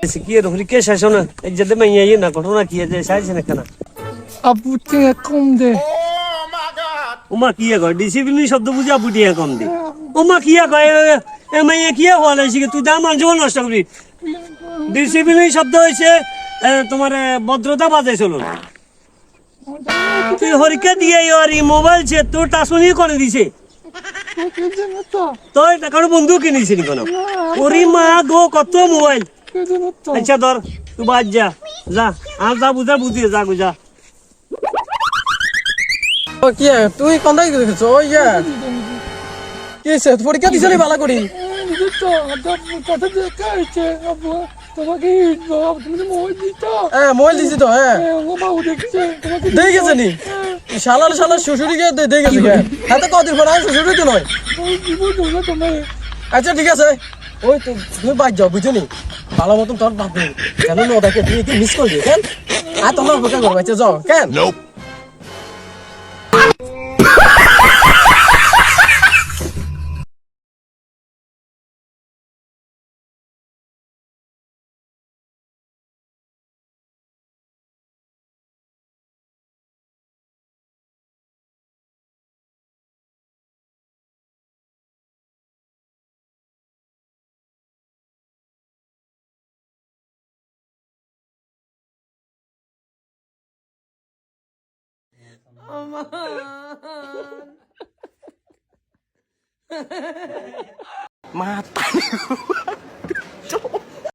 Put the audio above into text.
কি এর হরি কে শাসন এই যে মাইয়া না ঘটনা কি যে শাসন কেন আবু টিয়া কম দে ওমা কি কয় ডিসিপ্লিন শব্দ বুঝি আবু টিয়া কম দে ওমা কি কয় এ মাইয়া কি হলাইছি তুই দাম জীবন নষ্ট করবি ডিসিপ্লিন শব্দ হইছে তোমার ভদ্রতা বাজে চলো তুই হরিকে দিয়ে ওর মোবাইল সে তোর টাসুনি করে দিছে তোর টাকার বন্ধু কিনেছি নি কোনো ওরি মা গো কত মোবাইল আচ্ছা ধর তুই বাদ যা যা আর যা বুঝা বুঝিয়ে যা গো যা কি তুই কোনটাই দেখছ ওই কি সে পরীক্ষা দিছলি ভালো করি মোবাইল দিছি তো দেখেছে নি শালার শ্বশুরিকে দেখেছি হাতে কদিন পর শ্বশুরি তো নয় আচ্ছা ঠিক আছে ওই তুমি বাদ যাও বুঝছো নি ভালো মতন তোর বাপ কেন ওটাকে তুই কি মিস করবি কেন আর তোমার অপেক্ষা করবো আচ্ছা যাও কেন mata